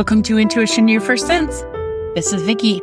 Welcome to Intuition Your First Sense. This is Vicky.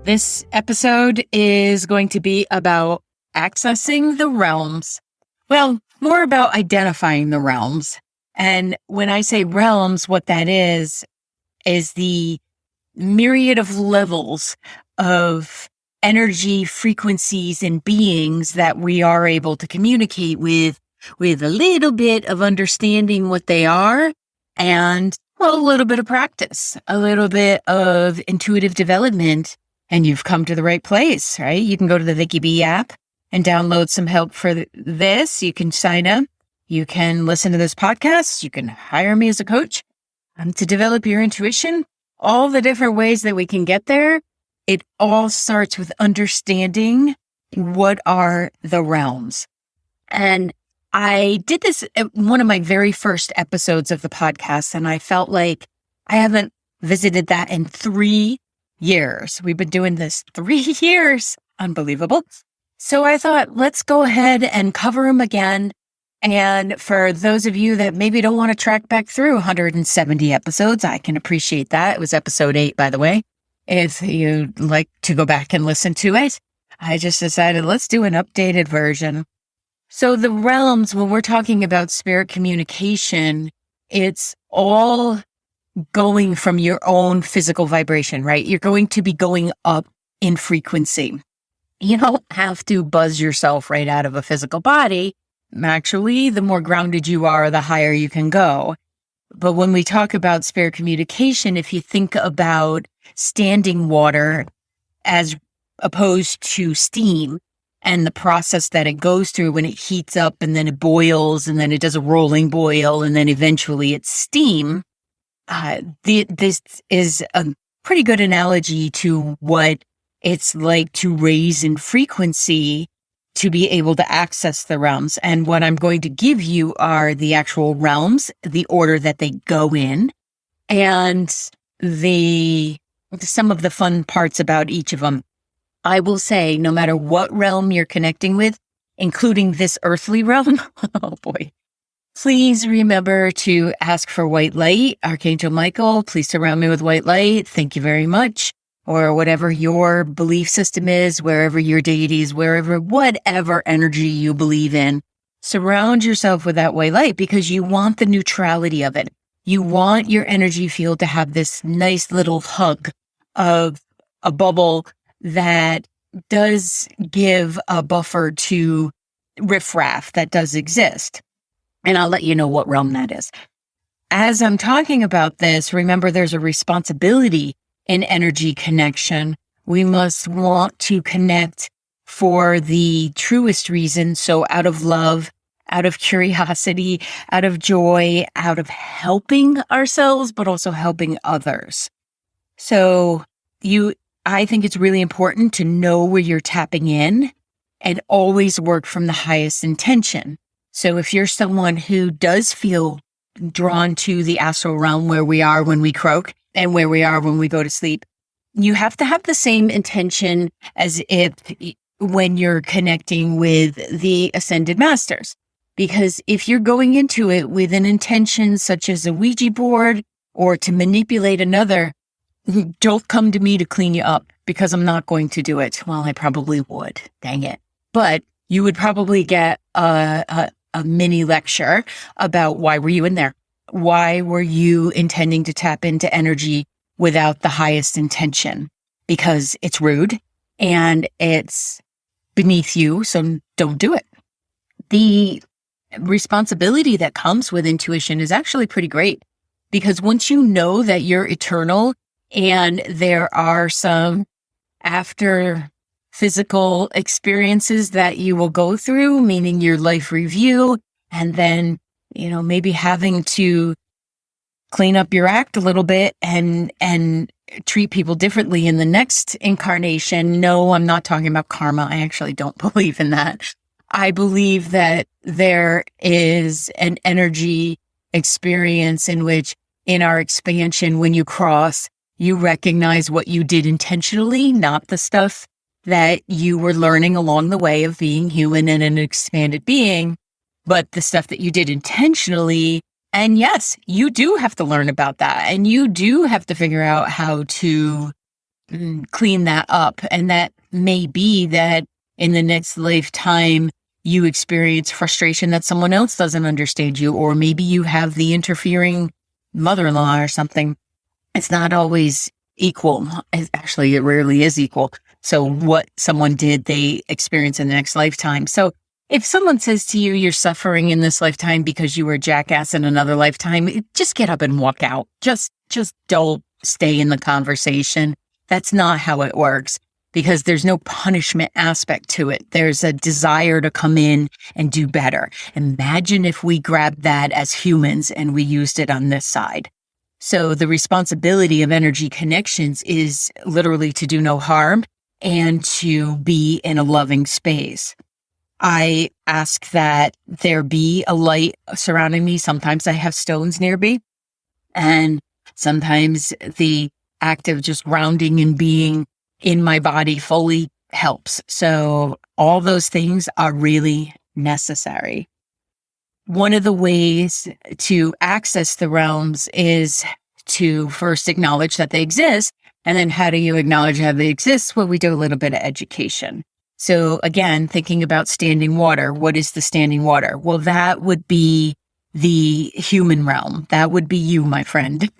This episode is going to be about accessing the realms. Well, more about identifying the realms. And when I say realms, what that is the myriad of levels of energy, frequencies, and beings that we are able to communicate with a little bit of understanding what they are and, well, a little bit of practice, a little bit of intuitive development, and you've come to the right place, right? You can go to the Vicky B app and download some help for this. You can sign up. You can listen to this podcast. You can hire me as a coach to develop your intuition. All the different ways that we can get there. It all starts with understanding what are the realms. And I did this at one of my very first episodes of the podcast, and I felt like I haven't visited that in 3 years. We've been doing this 3 years. Unbelievable. So I thought, let's go ahead and cover them again. And for those of you that maybe don't want to track back through 170 episodes, I can appreciate that. It was episode 8, by the way. If you'd like to go back and listen to it, I just decided let's do an updated version. So the realms, when we're talking about spirit communication, it's all going from your own physical vibration, right? You're going to be going up in frequency. You don't have to buzz yourself right out of a physical body. Actually, the more grounded you are, the higher you can go. But when we talk about spirit communication, if you think about standing water as opposed to steam and the process that it goes through when it heats up and then it boils and then it does a rolling boil and then eventually it's steam, this is a pretty good analogy to what it's like to raise in frequency to be able to access the realms. And what I'm going to give you are the actual realms, the order that they go in, and some of the fun parts about each of them. I will say, no matter what realm you're connecting with, including this earthly realm, oh boy, please remember to ask for white light. Archangel Michael, please surround me with white light. Thank you very much. Or whatever your belief system is, wherever your deities, whatever energy you believe in, surround yourself with that white light because you want the neutrality of it. You want your energy field to have this nice little hug of a bubble that does give a buffer to riffraff that does exist. And I'll let you know what realm that is. As I'm talking about this, remember there's a responsibility in energy connection. We must want to connect for the truest reason. So out of love, out of curiosity, out of joy, out of helping ourselves, but also helping others. So I think it's really important to know where you're tapping in and always work from the highest intention. So if you're someone who does feel drawn to the astral realm where we are when we croak, and where we are when we go to sleep, you have to have the same intention as if when you're connecting with the ascended masters. Because if you're going into it with an intention such as a Ouija board or to manipulate another, don't come to me to clean you up because I'm not going to do it. Well, I probably would. Dang it. But you would probably get a mini lecture about why were you in there? Why were you intending to tap into energy without the highest intention? Because it's rude and it's beneath you, so don't do it. The responsibility that comes with intuition is actually pretty great because once you know that you're eternal and there are some after physical experiences that you will go through, meaning your life review, and then maybe having to clean up your act a little bit and treat people differently in the next incarnation. No, I'm not talking about karma. I actually don't believe in that. I believe that there is an energy experience in which in our expansion, when you cross, you recognize what you did intentionally, not the stuff that you were learning along the way of being human and an expanded being. But the stuff that you did intentionally And yes, you do have to learn about that. And you do have to figure out how to clean that up. And that may be that in the next lifetime, you experience frustration that someone else doesn't understand you, or maybe you have the interfering mother-in-law or something. It's not always equal. Actually, it rarely is equal. So what someone did, they experience in the next lifetime. So if someone says to you, you're suffering in this lifetime because you were a jackass in another lifetime, just get up and walk out. Just don't stay in the conversation. That's not how it works, because there's no punishment aspect to it. There's a desire to come in and do better. Imagine if we grabbed that as humans and we used it on this side. So the responsibility of energy connections is literally to do no harm and to be in a loving space. I ask that there be a light surrounding me. Sometimes I have stones near me, and sometimes the act of just grounding and being in my body fully helps. So all those things are really necessary. One of the ways to access the realms is to first acknowledge that they exist. And then how do you acknowledge how they exist? Well, we do a little bit of education. So again, thinking about standing water, what is the standing water? Well, that would be the human realm. That would be you, my friend.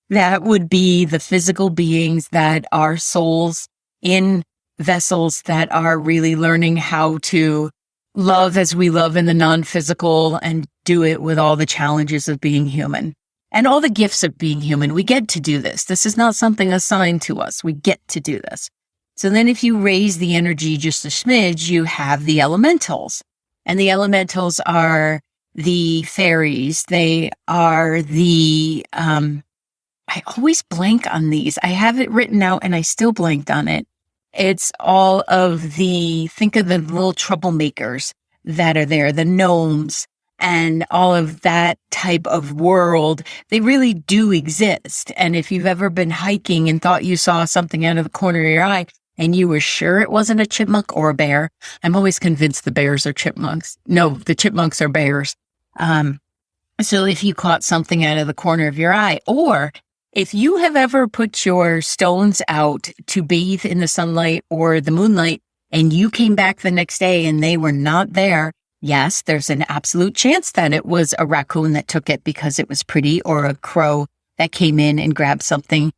That would be the physical beings that are souls in vessels that are really learning how to love as we love in the non-physical and do it with all the challenges of being human and all the gifts of being human. We get to do this. This is not something assigned to us. We get to do this. So then if you raise the energy just a smidge, you have the elementals. And the elementals are the fairies. They are the, I always blank on these. I have it written out and I still blanked on it. It's all of think of the little troublemakers that are there, the gnomes and all of that type of world. They really do exist. And if you've ever been hiking and thought you saw something out of the corner of your eye and you were sure it wasn't a chipmunk or a bear, I'm always convinced the bears are chipmunks. No, the chipmunks are bears. So if you caught something out of the corner of your eye, or if you have ever put your stones out to bathe in the sunlight or the moonlight and you came back the next day and they were not there, yes, there's an absolute chance that it was a raccoon that took it because it was pretty, or a crow that came in and grabbed something.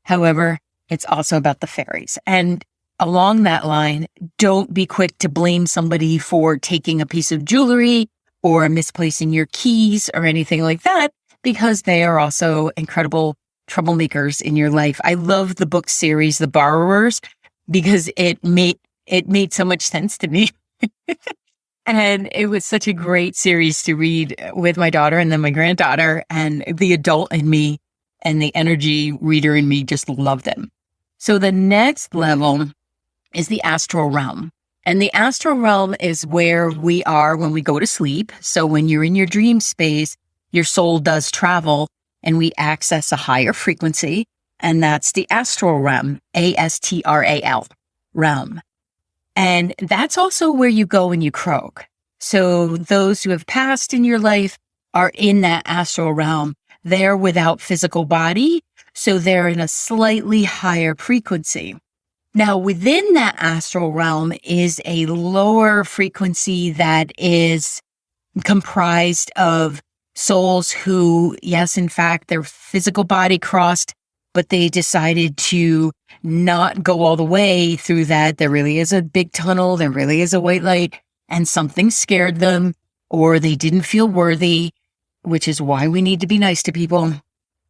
However, it's also about the fairies. And along that line, don't be quick to blame somebody for taking a piece of jewelry or misplacing your keys or anything like that, because they are also incredible troublemakers in your life. I love the book series, The Borrowers, because it made so much sense to me. And it was such a great series to read with my daughter and then my granddaughter, and the adult in me and the energy reader in me just loved them. So the next level is the astral realm. And the astral realm is where we are when we go to sleep. So when you're in your dream space, your soul does travel and we access a higher frequency. And that's the astral realm, ASTRAL realm. And that's also where you go when you croak. So those who have passed in your life are in that astral realm. They're without physical body, so they're in a slightly higher frequency. Now, within that astral realm is a lower frequency that is comprised of souls who, yes, in fact, their physical body crossed, but they decided to not go all the way through that. There really is a big tunnel. There really is a white light, and something scared them, or they didn't feel worthy, which is why we need to be nice to people.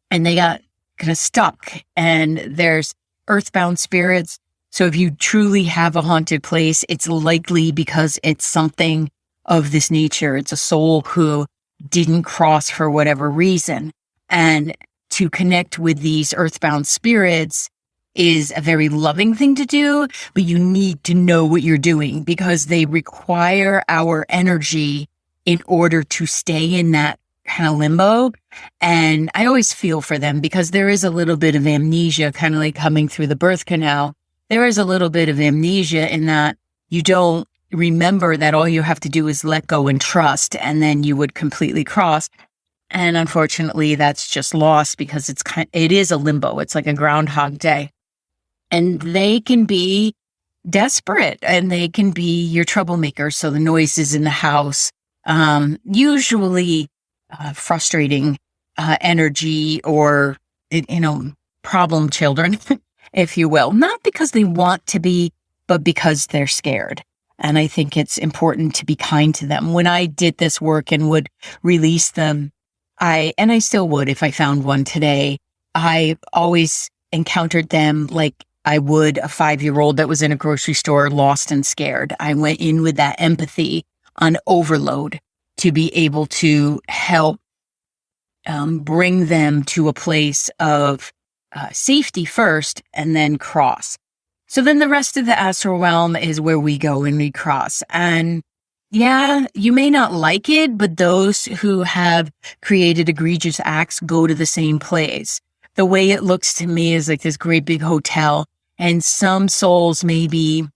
And they got kind of stuck, and there's earthbound spirits. So if you truly have a haunted place, it's likely because it's something of this nature. It's a soul who didn't cross for whatever reason. And to connect with these earthbound spirits is a very loving thing to do, but you need to know what you're doing because they require our energy in order to stay in that kind of limbo. And I always feel for them because there is a little bit of amnesia, kind of like coming through the birth canal. There is a little bit of amnesia in that you don't remember that all you have to do is let go and trust, and then you would completely cross. And unfortunately, that's just lost because it is a limbo. It's like a Groundhog Day. And they can be desperate and they can be your troublemakers. So the noises in the house, usually frustrating energy or, problem children, if you will. Not because they want to be, but because they're scared. And I think it's important to be kind to them. When I did this work and would release them, I still would if I found one today, I always encountered them like I would a 5-year-old that was in a grocery store, lost and scared. I went in with that empathy on overload to be able to help bring them to a place of safety first and then cross. So then the rest of the astral realm is where we go and we cross. And yeah, you may not like it, but those who have created egregious acts go to the same place. The way it looks to me is like this great big hotel, and some souls maybe,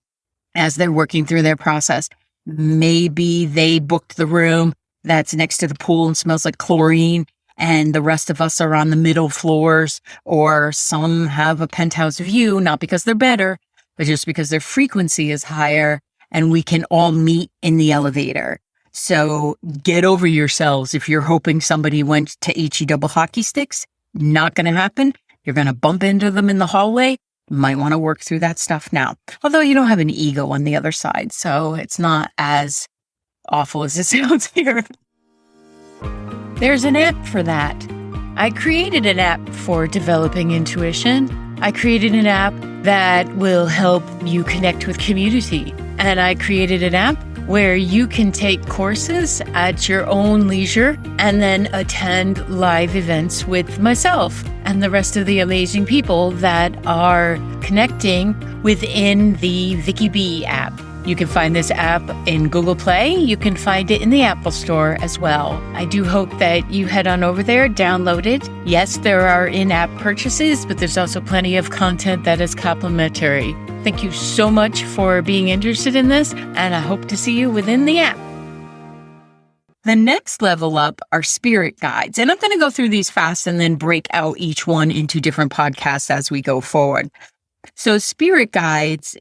as they're working through their process, maybe they booked the room that's next to the pool and smells like chlorine, and the rest of us are on the middle floors, or some have a penthouse view, not because they're better, but just because their frequency is higher, and we can all meet in the elevator. So get over yourselves. If you're hoping somebody went to HE double hockey sticks, not going to happen. You're going to bump into them in the hallway. You might want to work through that stuff now. Although you don't have an ego on the other side, so it's not as awful as it sounds here. There's an app for that. I created an app for developing intuition. I created an app that will help you connect with community. And I created an app where you can take courses at your own leisure and then attend live events with myself and the rest of the amazing people that are connecting within the Vicky B app. You can find this app in Google Play. You can find it in the Apple Store as well. I do hope that you head on over there, download it. Yes, there are in-app purchases, but there's also plenty of content that is complimentary. Thank you so much for being interested in this, and I hope to see you within the app. The next level up are spirit guides, and I'm going to go through these fast and then break out each one into different podcasts as we go forward. So spirit guides,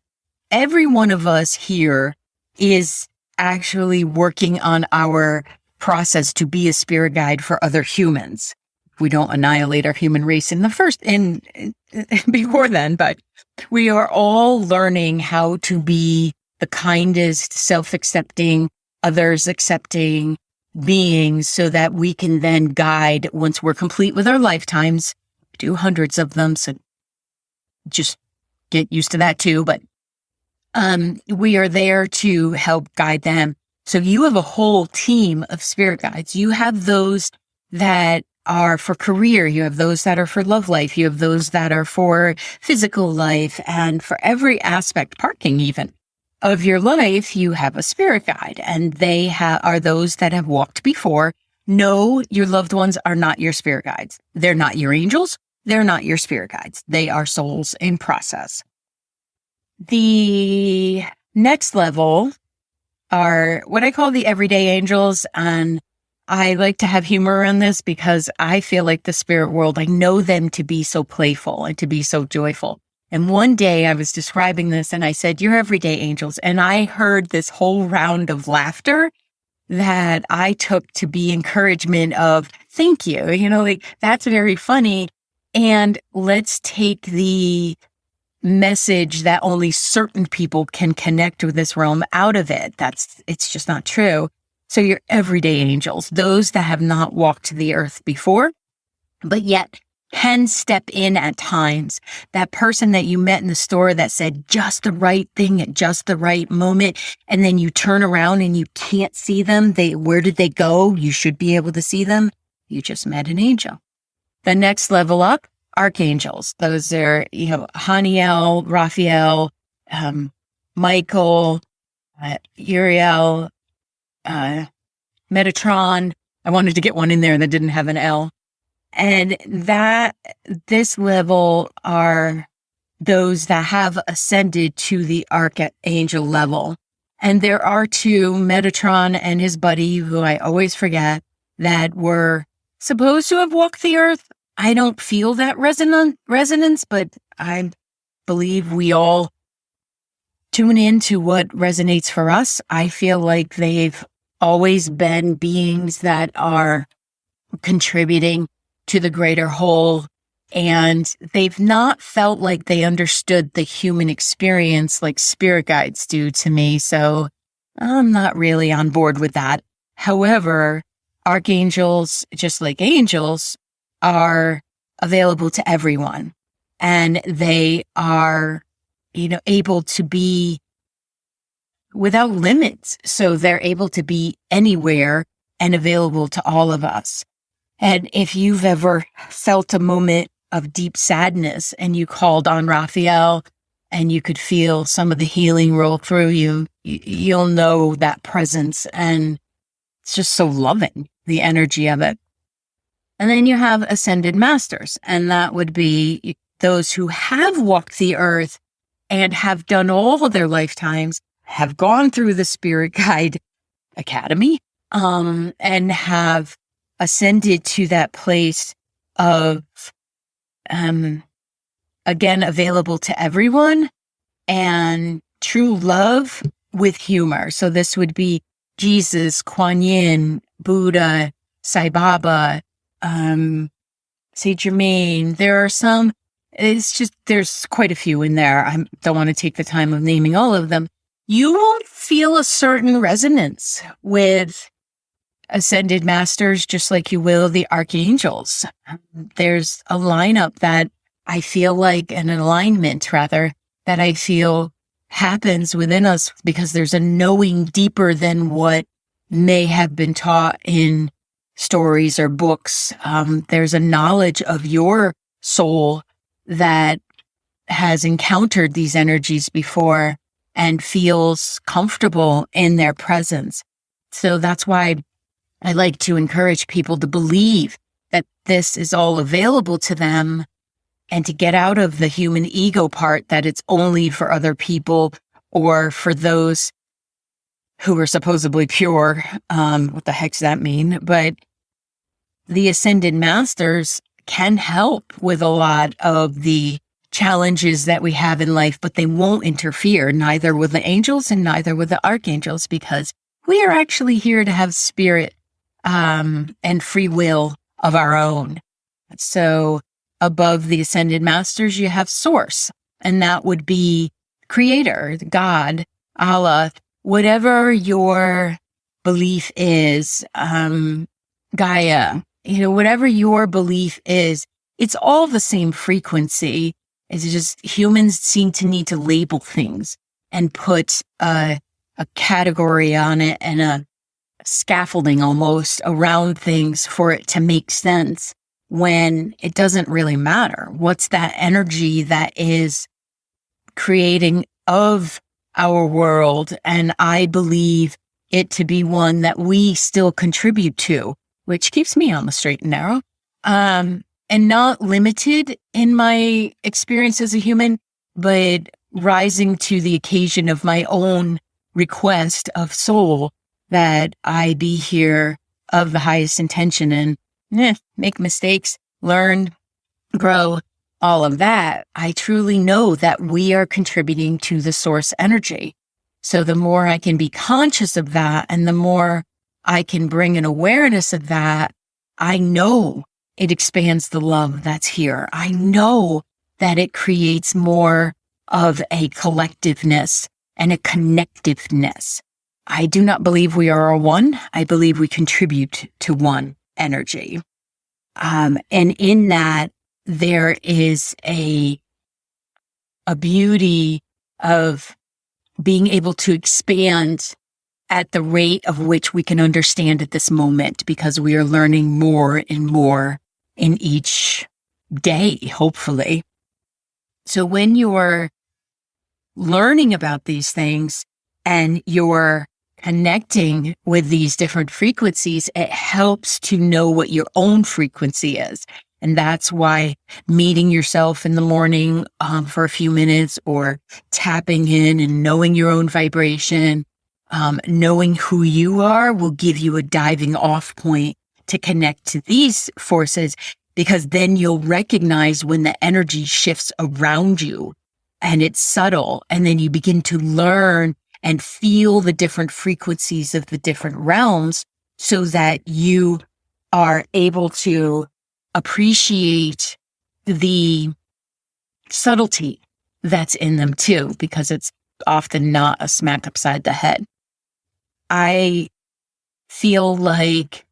every one of us here is actually working on our process to be a spirit guide for other humans. We don't annihilate our human race before then, but we are all learning how to be the kindest, self-accepting, others-accepting beings so that we can then guide, once we're complete with our lifetimes, do hundreds of them, so just get used to that too, but we are there to help guide them. So you have a whole team of spirit guides. You have those that are for career. You have those that are for love life. You have those that are for physical life, and for every aspect, parking even, of your life, you have a spirit guide, and they are those that have walked before. No, your loved ones are not your spirit guides. They're not your angels. They're not your spirit guides. They are souls in process. The next level are what I call the everyday angels, and I like to have humor around this because I feel like the spirit world, I know them to be so playful and to be so joyful. And one day I was describing this and I said, "You're everyday angels." And I heard this whole round of laughter that I took to be encouragement of, thank you. That's very funny. And let's take the message that only certain people can connect with this realm out of it. It's just not true. So you're everyday angels, those that have not walked the earth before, but yet can step in at times. That person that you met in the store that said just the right thing at just the right moment, and then you turn around and you can't see them. Where did they go? You should be able to see them. You just met an angel. The next level up, archangels. Those are, Haniel, Raphael, Michael, Uriel, Metatron. I wanted to get one in there that didn't have an L. And this level are those that have ascended to the archangel level. And there are two, Metatron and his buddy, who I always forget, that were supposed to have walked the earth. I don't feel that resonance, but I believe we all tune into what resonates for us. I feel like they've always been beings that are contributing to the greater whole, and they've not felt like they understood the human experience like spirit guides do to me. So I'm not really on board with that. However, archangels, just like angels, are available to everyone, and they are, able to be without limits. So they're able to be anywhere and available to all of us. And if you've ever felt a moment of deep sadness and you called on Raphael and you could feel some of the healing roll through you, you'll know that presence. And it's just so loving, the energy of it. And then you have ascended masters, and that would be those who have walked the earth and have done all of their lifetimes, have gone through the Spirit Guide Academy, and have ascended to that place of, again, available to everyone, and true love with humor. So this would be Jesus, Kuan Yin, Buddha, Sai Baba, Saint Germain. There are some, there's quite a few in there. I don't want to take the time of naming all of them. You will feel a certain resonance with ascended masters, just like you will the archangels. There's a lineup that I feel like, an alignment rather, that I feel happens within us because there's a knowing deeper than what may have been taught in stories or books. There's a knowledge of your soul that has encountered these energies before and feels comfortable in their presence. So that's why I like to encourage people to believe that this is all available to them, and to get out of the human ego part that it's only for other people or for those who are supposedly pure. What the heck does that mean? But the ascended masters can help with a lot of the challenges that we have in life, but they won't interfere, neither with the angels and neither with the archangels, because we are actually here to have spirit and free will of our own. So above the ascended masters, you have source, and that would be creator, God, Allah, whatever your belief is, Gaia, whatever your belief is, it's all the same frequency. It's just humans seem to need to label things and put a category on it and a scaffolding almost around things for it to make sense, when it doesn't really matter. What's that energy that is creating of our world? And I believe it to be one that we still contribute to, which keeps me on the straight and narrow, and not limited in my experience as a human, but rising to the occasion of my own request of soul that I be here of the highest intention and make mistakes, learn, grow, all of that. I truly know that we are contributing to the source energy. So the more I can be conscious of that, and the more I can bring an awareness of that, I know it expands the love that's here. I know that it creates more of a collectiveness and a connectiveness. I do not believe we are a one. I believe we contribute to one energy. And in that, there is a beauty of being able to expand at the rate of which we can understand at this moment, because we are learning more and more in each day, hopefully. So when you're learning about these things and you're connecting with these different frequencies, it helps to know what your own frequency is. And that's why meeting yourself in the morning for a few minutes, or tapping in and knowing your own vibration, knowing who you are, will give you a diving off point to connect to these forces, because then you'll recognize when the energy shifts around you and it's subtle. And then you begin to learn and feel the different frequencies of the different realms so that you are able to appreciate the subtlety that's in them too, because it's often not a smack upside the head. I feel like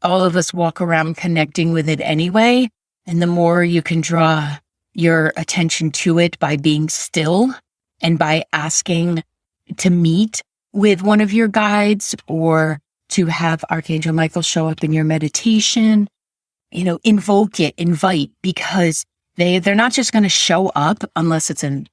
all of us walk around connecting with it anyway. And the more you can draw your attention to it by being still and by asking to meet with one of your guides or to have Archangel Michael show up in your meditation, invoke it, invite, because they're not just going to show up unless it's a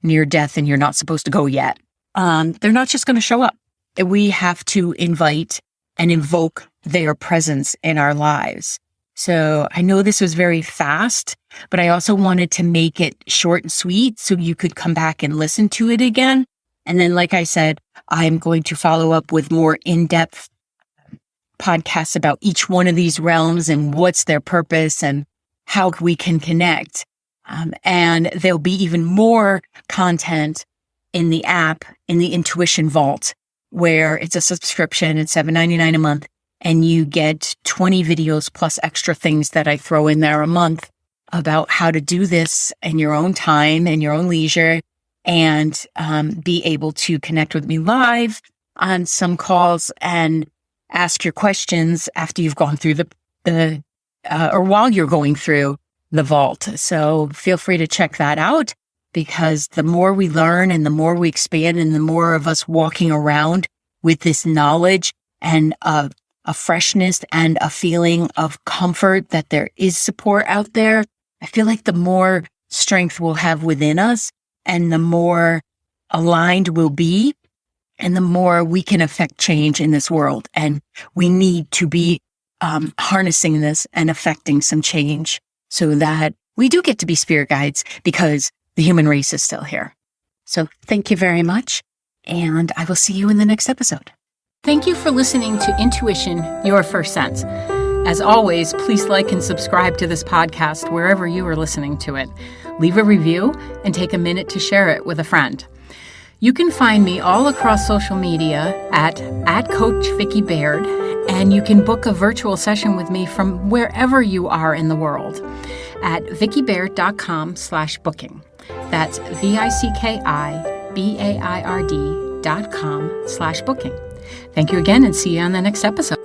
near death and you're not supposed to go yet. They're not just going to show up. We have to invite and invoke their presence in our lives. So I know this was very fast, but I also wanted to make it short and sweet so you could come back and listen to it again. And then, like I said, I'm going to follow up with more in-depth podcasts about each one of these realms and what's their purpose and how we can connect. And there'll be even more content in the app, in the Intuition Vault, where it's a subscription. It's $7.99 a month. And you get 20 videos plus extra things that I throw in there a month about how to do this in your own time and your own leisure, and be able to connect with me live on some calls and ask your questions after you've gone through or while you're going through the vault. So feel free to check that out, because the more we learn and the more we expand and the more of us walking around with this knowledge and a freshness and a feeling of comfort that there is support out there, I feel like the more strength we'll have within us and the more aligned we'll be and the more we can affect change in this world. And we need to be harnessing this and affecting some change so that we do get to be spirit guides, because the human race is still here. So thank you very much, and I will see you in the next episode. Thank you for listening to Intuition, Your First Sense. As always, please like and subscribe to this podcast wherever you are listening to it. Leave a review and take a minute to share it with a friend. You can find me all across social media at Coach Vicki Baird, and you can book a virtual session with me from wherever you are in the world at vickibaird.com/booking. That's VICKIBAIRD.com/booking. Thank you again, and see you on the next episode.